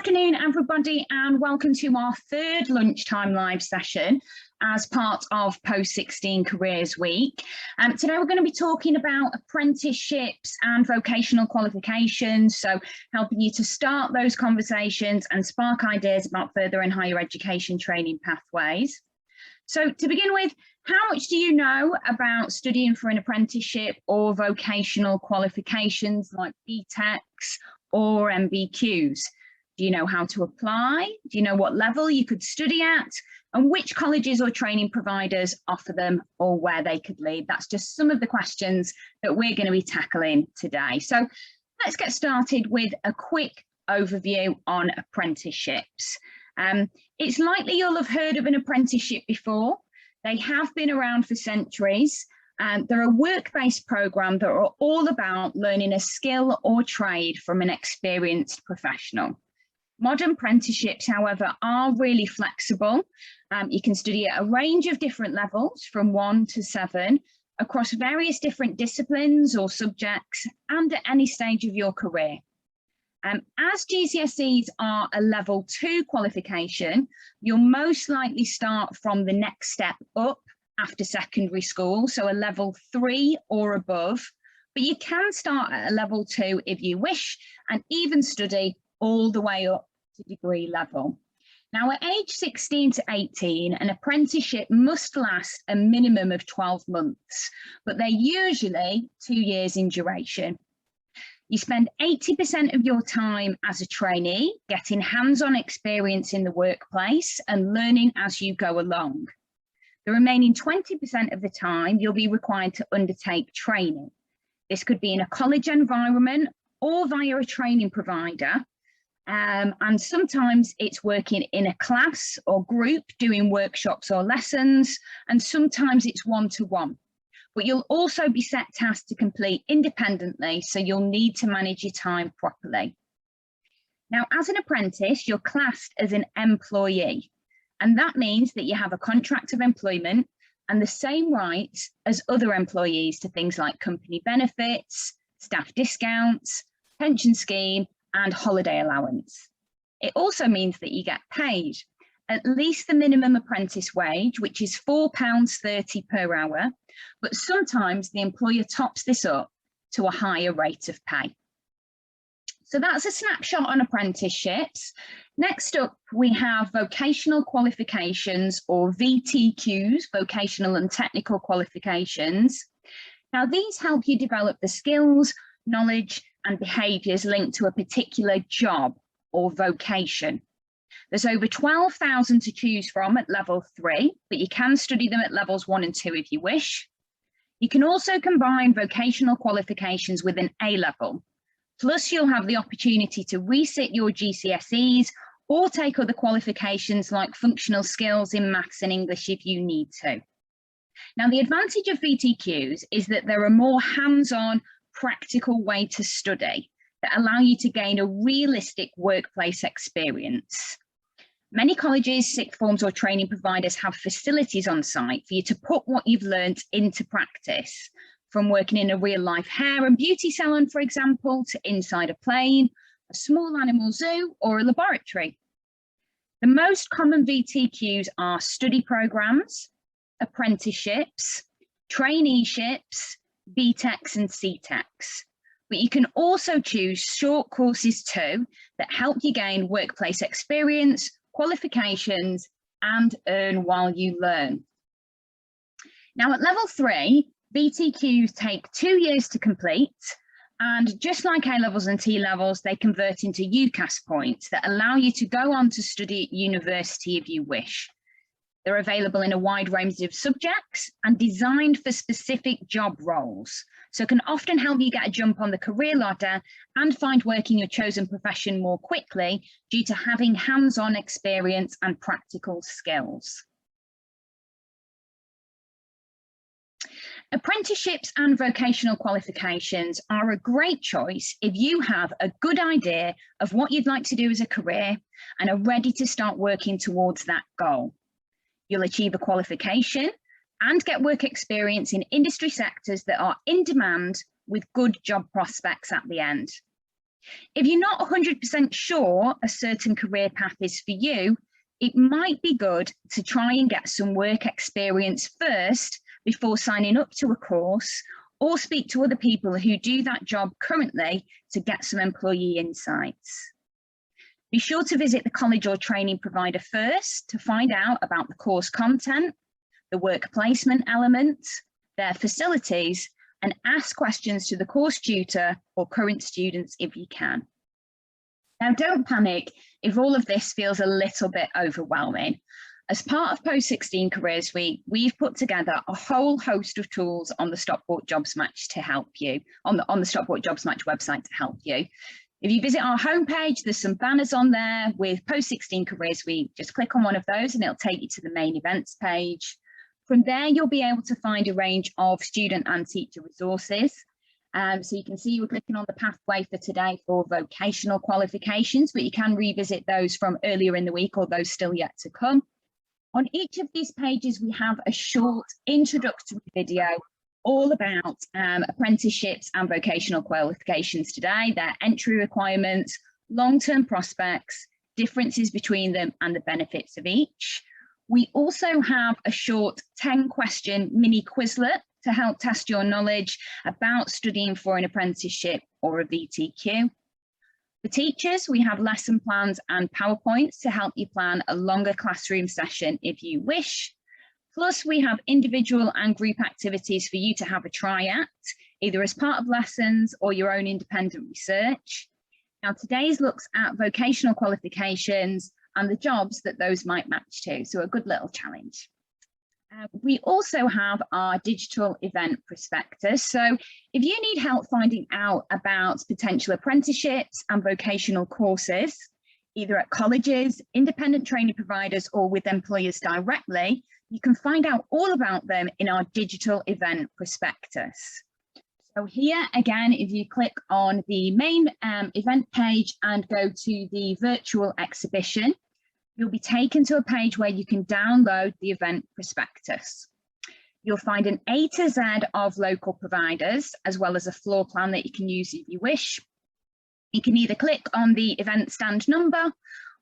Afternoon, everybody, and welcome to our third Lunchtime Live session as part of Post-16 Careers Week. Today we're going to be talking about apprenticeships and vocational qualifications, so helping you to start those conversations and spark ideas about further and higher education training pathways. So to begin with, how much do you know about studying for an apprenticeship or vocational qualifications like BTECs or MBQs? Do you know how to apply? Do you know what level you could study at? And which colleges or training providers offer them or where they could lead? That's just some of the questions that we're going to be tackling today. So let's get started with a quick overview on apprenticeships. It's likely you'll have heard of an apprenticeship before. They have been around for centuries. They're a work-based program that are all about learning a skill or trade from an experienced professional. Modern apprenticeships, however, are really flexible. You can study at a range of different levels from 1 to 7 across various different disciplines or subjects and at any stage of your career. As GCSEs are a level 2 qualification, you'll most likely start from the next step up after secondary school, so a level 3 or above, but you can start at a level 2 if you wish and even study all the way up to degree level. Now at age 16 to 18, an apprenticeship must last a minimum of 12 months, but they're usually 2 years in duration. You spend 80% of your time as a trainee, getting hands-on experience in the workplace and learning as you go along. The remaining 20% of the time, you'll be required to undertake training. This could be in a college environment or via a training provider. And sometimes it's working in a class or group doing workshops or lessons, and sometimes it's one-to-one. But you'll also be set tasks to complete independently, so you'll need to manage your time properly. Now, as an apprentice, you're classed as an employee, and that means that you have a contract of employment and the same rights as other employees to things like company benefits, staff discounts, pension scheme, and holiday allowance. It also means that you get paid at least the minimum apprentice wage, which is £4.30 per hour, but sometimes the employer tops this up to a higher rate of pay. So that's a snapshot on apprenticeships. Next up, we have vocational qualifications, or VTQs, vocational and technical qualifications. Now these help you develop the skills, knowledge and behaviours linked to a particular job or vocation. There's over 12,000 to choose from at level 3, but you can study them at levels 1 and 2 if you wish. You can also combine vocational qualifications with an A-level. Plus you'll have the opportunity to resit your GCSEs or take other qualifications like functional skills in maths and English if you need to. Now the advantage of VTQs is that they're a more hands-on, practical way to study that allow you to gain a realistic workplace experience. Many colleges, sixth forms or training providers have facilities on site for you to put what you've learnt into practice, from working in a real life hair and beauty salon, for example, to inside a plane, a small animal zoo or a laboratory. The most common VTQs are study programs, apprenticeships, traineeships, BTECs and CTECs. But you can also choose short courses too that help you gain workplace experience, qualifications and earn while you learn. Now at level 3, VTQs take 2 years to complete, and just like A-levels and T-levels, they convert into UCAS points that allow you to go on to study at university if you wish. They're available in a wide range of subjects and designed for specific job roles, so can often help you get a jump on the career ladder and find work in your chosen profession more quickly due to having hands-on experience and practical skills. Apprenticeships and vocational qualifications are a great choice if you have a good idea of what you'd like to do as a career and are ready to start working towards that goal. You'll achieve a qualification and get work experience in industry sectors that are in demand with good job prospects at the end. If you're not 100% sure a certain career path is for you, it might be good to try and get some work experience first before signing up to a course, or speak to other people who do that job currently to get some employee insights. Be sure to visit the college or training provider first to find out about the course content, the work placement element, their facilities, and ask questions to the course tutor or current students if you can. Now, don't panic if all of this feels a little bit overwhelming. As part of Post-16 Careers Week, we've put together a whole host of tools on the Stockport Jobs Match to help you, on the Stockport Jobs Match website to help you. If you visit our homepage, there's some banners on there with Post-16 Careers Week. Just click on one of those and it'll take you to the main events page. From there, you'll be able to find a range of student and teacher resources. So you can see we're clicking on the pathway for today for vocational qualifications, but you can revisit those from earlier in the week or those still yet to come. On each of these pages, we have a short introductory video all about apprenticeships and vocational qualifications today, their entry requirements, long-term prospects, differences between them and the benefits of each. We also have a short 10-question mini Quizlet to help test your knowledge about studying for an apprenticeship or a VTQ. For teachers, we have lesson plans and PowerPoints to help you plan a longer classroom session if you wish. Plus, we have individual and group activities for you to have a try at, either as part of lessons or your own independent research. Now, today's looks at vocational qualifications and the jobs that those might match to, so a good little challenge. We also have our digital event prospectus. So if you need help finding out about potential apprenticeships and vocational courses, either at colleges, independent training providers, or with employers directly, you can find out all about them in our digital event prospectus. So here again, if you click on the main event page and go to the virtual exhibition, you'll be taken to a page where you can download the event prospectus. You'll find an A to Z of local providers, as well as a floor plan that you can use if you wish. You can either click on the event stand number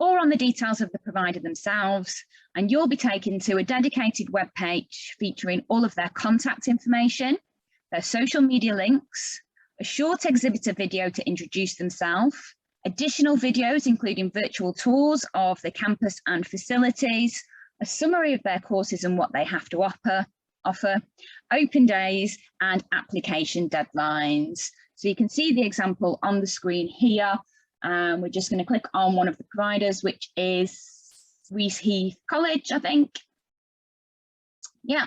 or on the details of the provider themselves, and you'll be taken to a dedicated web page featuring all of their contact information, their social media links, a short exhibitor video to introduce themselves, additional videos including virtual tours of the campus and facilities, a summary of their courses and what they have to offer, open days and application deadlines. So you can see the example on the screen here. We're just going to click on one of the providers, which is Reese Heath College, I think. Yeah.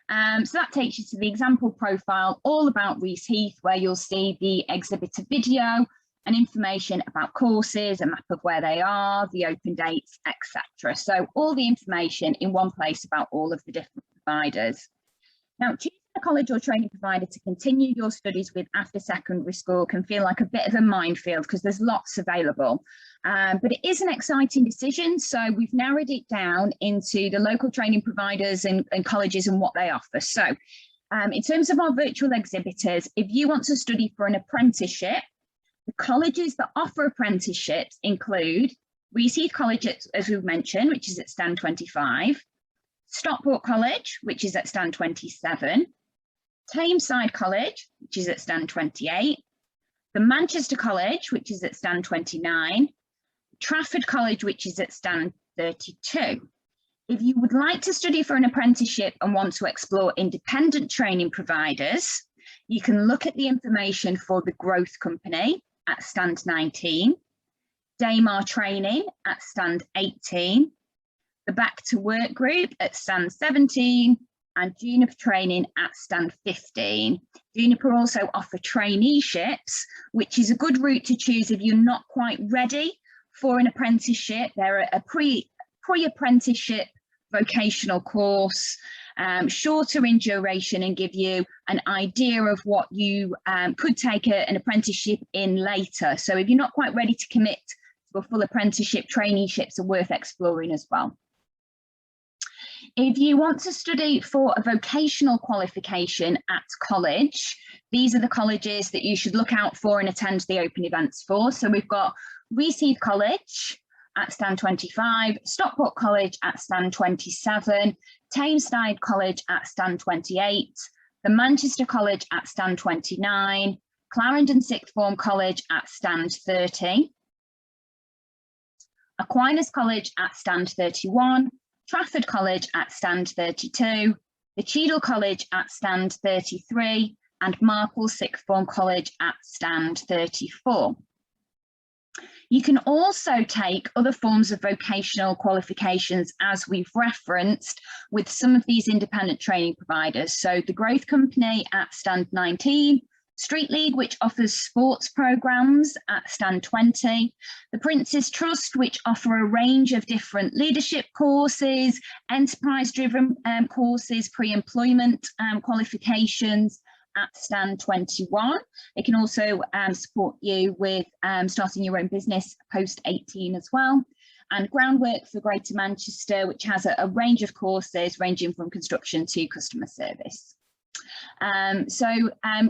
So that takes you to the example profile all about Reese Heath, where you'll see the exhibitor video and information about courses, a map of where they are, the open dates, etc. So all the information in one place about all of the different providers. Now, choosing a college or training provider to continue your studies with after secondary school can feel like a bit of a minefield because there's lots available, but it is an exciting decision. So we've narrowed it down into the local training providers and colleges and what they offer. So in terms of our virtual exhibitors, if you want to study for an apprenticeship, the colleges that offer apprenticeships include Reese Heath College, as we've mentioned, which is at stand 25, Stockport College, which is at stand 27, Tameside College, which is at stand 28, the Manchester College, which is at stand 29, Trafford College, which is at stand 32. If you would like to study for an apprenticeship and want to explore independent training providers, you can look at the information for the Growth Company at stand 19, Daymar Training at stand 18, the Back to Work group at stand 17, and Juniper Training at stand 15. Juniper also offer traineeships, which is a good route to choose if you're not quite ready for an apprenticeship. They're a pre-apprenticeship vocational course, shorter in duration, and give you an idea of what you could take an apprenticeship in later. So if you're not quite ready to commit to a full apprenticeship, traineeships are worth exploring as well. If you want to study for a vocational qualification at college, these are the colleges that you should look out for and attend the open events for. So we've got Reseed College at stand 25, Stockport College at stand 27, Tameside College at stand 28, the Manchester College at stand 29, Clarendon Sixth Form College at stand 30, Aquinas College at stand 31, Trafford College at stand 32, the Cheadle College at stand 33, and Marple Sixth Form College at stand 34. You can also take other forms of vocational qualifications, as we've referenced, with some of these independent training providers. So the Growth Company at stand 19, Street League, which offers sports programs at stand 20, the Prince's Trust, which offer a range of different leadership courses, enterprise-driven courses, pre-employment qualifications at stand 21. It can also support you with starting your own business post 18 as well. And Groundwork for Greater Manchester, which has a range of courses ranging from construction to customer service.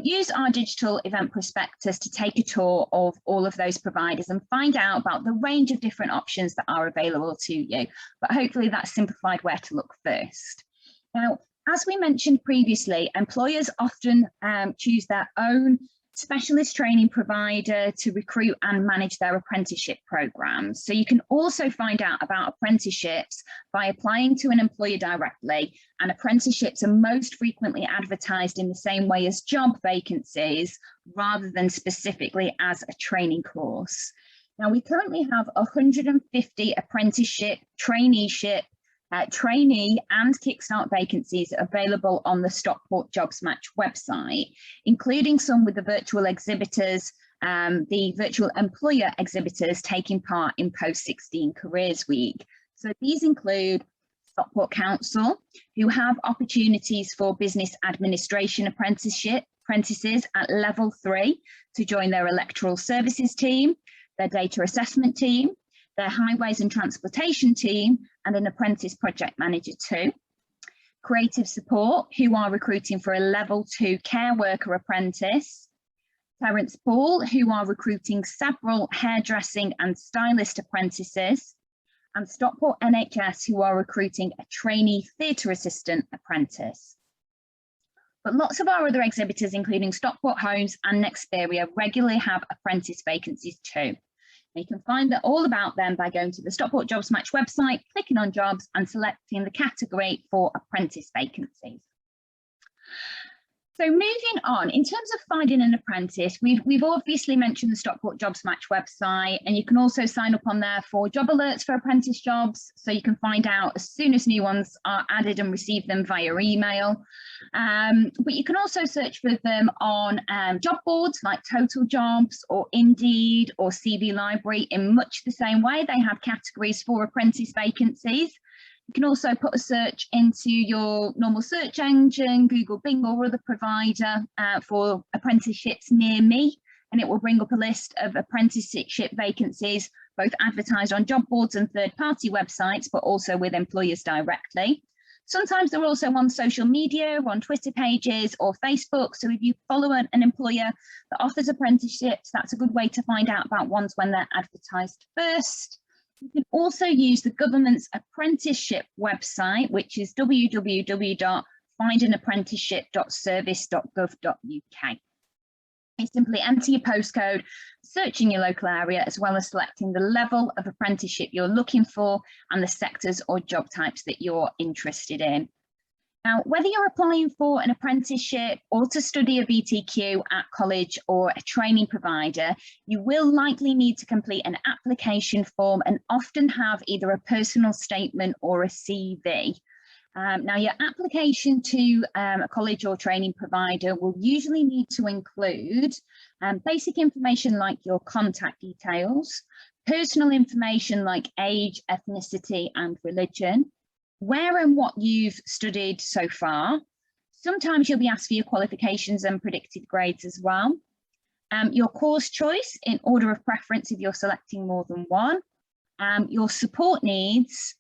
Use our digital event prospectus to take a tour of all of those providers and find out about the range of different options that are available to you. But hopefully that's simplified where to look first. Now, as we mentioned previously, employers often choose their own specialist training provider to recruit and manage their apprenticeship programs. So you can also find out about apprenticeships by applying to an employer directly, and apprenticeships are most frequently advertised in the same way as job vacancies rather than specifically as a training course. Now, we currently have 150 apprenticeship, traineeship, trainee and kickstart vacancies available on the Stockport Jobs Match website, including some with the virtual exhibitors, the virtual employer exhibitors taking part in Post-16 Careers Week. So these include Stockport Council, who have opportunities for business administration apprentices at level 3 to join their electoral services team, their data assessment team, their highways and transportation team, and an apprentice project manager too. Creative Support, who are recruiting for a level 2 care worker apprentice. Terence Paul, who are recruiting several hairdressing and stylist apprentices. And Stockport NHS, who are recruiting a trainee theatre assistant apprentice. But lots of our other exhibitors, including Stockport Homes and Nexperia, regularly have apprentice vacancies too. You can find out all about them by going to the Stockport Jobs Match website, clicking on jobs and selecting the category for apprentice vacancies. So moving on, in terms of finding an apprentice, we've obviously mentioned the Stockport Jobs Match website, and you can also sign up on there for job alerts for apprentice jobs, so you can find out as soon as new ones are added and receive them via email. But you can also search for them on job boards like Total Jobs or Indeed or CV Library in much the same way. They have categories for apprentice vacancies. You can also put a search into your normal search engine, Google, Bing or other provider for apprenticeships near me, and it will bring up a list of apprenticeship vacancies, both advertised on job boards and third-party websites, but also with employers directly. Sometimes they're also on social media, on Twitter pages or Facebook. So if you follow an employer that offers apprenticeships, that's a good way to find out about ones when they're advertised first. You can also use the government's apprenticeship website, which is www.findanapprenticeship.service.gov.uk. You simply enter your postcode, search in your local area, as well as selecting the level of apprenticeship you're looking for and the sectors or job types that you're interested in. Now, whether you're applying for an apprenticeship or to study a VTQ at college or a training provider, you will likely need to complete an application form and often have either a personal statement or a CV. Now, your application to a college or training provider will usually need to include basic information like your contact details, personal information like age, ethnicity and religion, where and what you've studied so far. Sometimes you'll be asked for your qualifications and predicted grades as well. Your course choice in order of preference if you're selecting more than one, your support needs,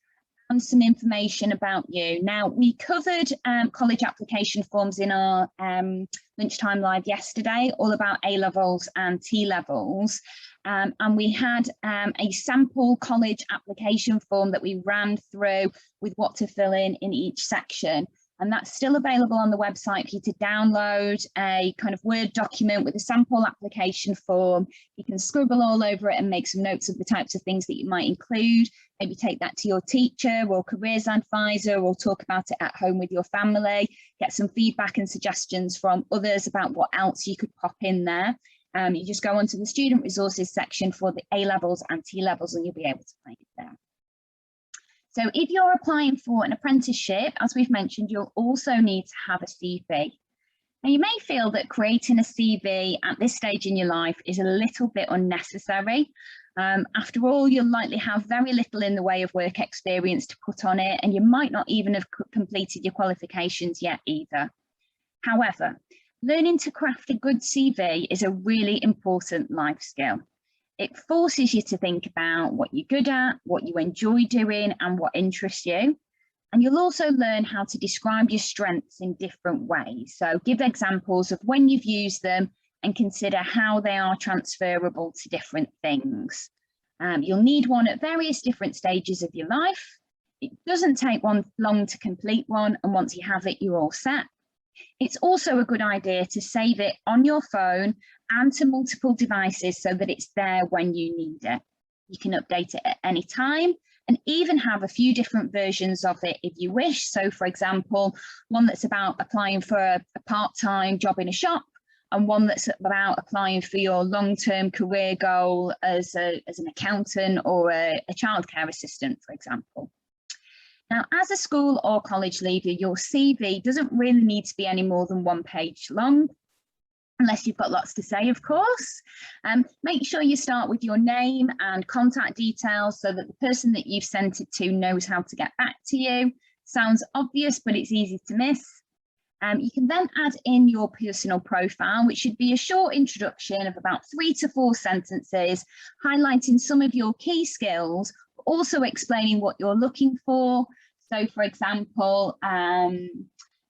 and some information about you. Now, we covered college application forms in our Lunchtime Live yesterday, all about A-levels and T-levels. And we had a sample college application form that we ran through with what to fill in each section. And that's still available on the website for you to download a kind of Word document with a sample application form. You can scribble all over it and make some notes of the types of things that you might include. Maybe take that to your teacher or careers advisor, or talk about it at home with your family. Get some feedback and suggestions from others about what else you could pop in there. You just go onto the student resources section for the A-levels and T-levels and you'll be able to find it there. So if you're applying for an apprenticeship, as we've mentioned, you'll also need to have a CV. Now, you may feel that creating a CV at this stage in your life is a little bit unnecessary. After all, you'll likely have very little in the way of work experience to put on it, and you might not even have completed your qualifications yet either. However, learning to craft a good CV is a really important life skill. It forces you to think about what you're good at, what you enjoy doing, and what interests you. And you'll also learn how to describe your strengths in different ways. So give examples of when you've used them and consider how they are transferable to different things. You'll need one at various different stages of your life. It doesn't take long to complete one, and once you have it, you're all set. It's also a good idea to save it on your phone and to multiple devices so that it's there when you need it. You can update it at any time and even have a few different versions of it if you wish. So, for example, one that's about applying for a part-time job in a shop, and one that's about applying for your long-term career goal as an accountant or a childcare assistant, for example. Now, as a school or college leaver, your CV doesn't really need to be any more than 1 page long, unless you've got lots to say, of course. Make sure you start with your name and contact details so that the person that you've sent it to knows how to get back to you. Sounds obvious, but it's easy to miss. You can then add in your personal profile, which should be a short introduction of about 3 to 4 sentences, highlighting some of your key skills, but also explaining what you're looking for. So, for example,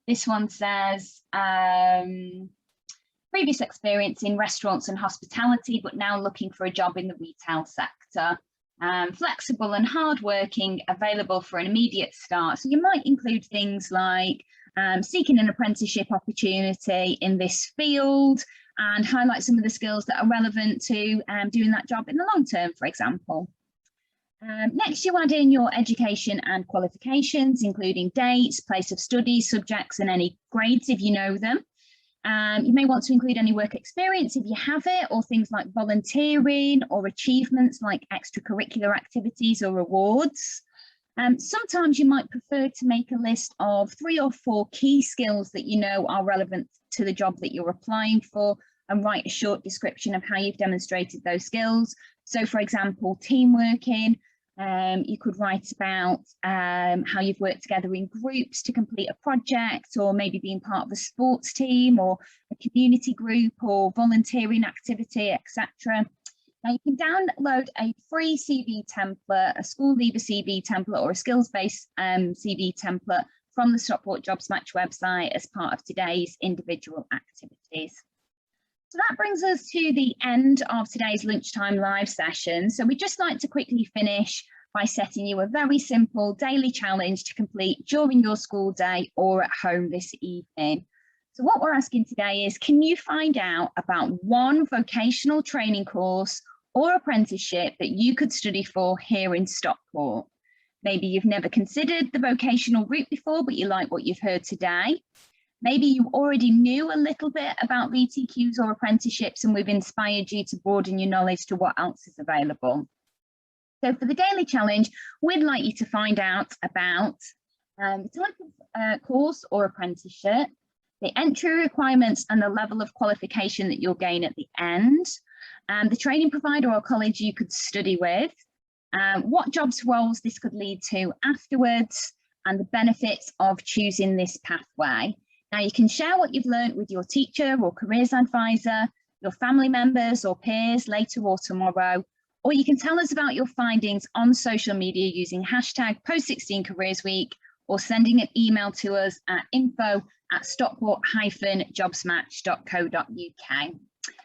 this one says, previous experience in restaurants and hospitality, but now looking for a job in the retail sector. Flexible and hardworking, available for an immediate start. So you might include things like seeking an apprenticeship opportunity in this field, and highlight some of the skills that are relevant to doing that job in the long term, for example. Next, you add in your education and qualifications, including dates, place of study, subjects, and any grades if you know them. You may want to include any work experience if you have it, or things like volunteering or achievements like extracurricular activities or awards. Sometimes you might prefer to make a list of 3 or 4 key skills that you know are relevant to the job that you're applying for, and write a short description of how you've demonstrated those skills. So, for example, team working. You could write about how you've worked together in groups to complete a project, or maybe being part of a sports team or a community group or volunteering activity, etc. Now, you can download a free CV template, a school leaver CV template, or a skills-based CV template from the Stockport Jobs Match website as part of today's individual activities. So that brings us to the end of today's Lunchtime Live session. So we'd just like to quickly finish by setting you a very simple daily challenge to complete during your school day or at home this evening. So what we're asking today is, can you find out about one vocational training course or apprenticeship that you could study for here in Stockport? Maybe you've never considered the vocational route before, but you like what you've heard today. Maybe you already knew a little bit about VTQs or apprenticeships, and we've inspired you to broaden your knowledge to what else is available. So for the daily challenge, we'd like you to find out about the type of course or apprenticeship, the entry requirements and the level of qualification that you'll gain at the end, the training provider or college you could study with, what jobs roles this could lead to afterwards, and the benefits of choosing this pathway. Now, you can share what you've learned with your teacher or careers advisor, your family members or peers later or tomorrow, or you can tell us about your findings on social media using hashtag post16careersweek or sending an email to us at info@stockport-jobsmatch.co.uk.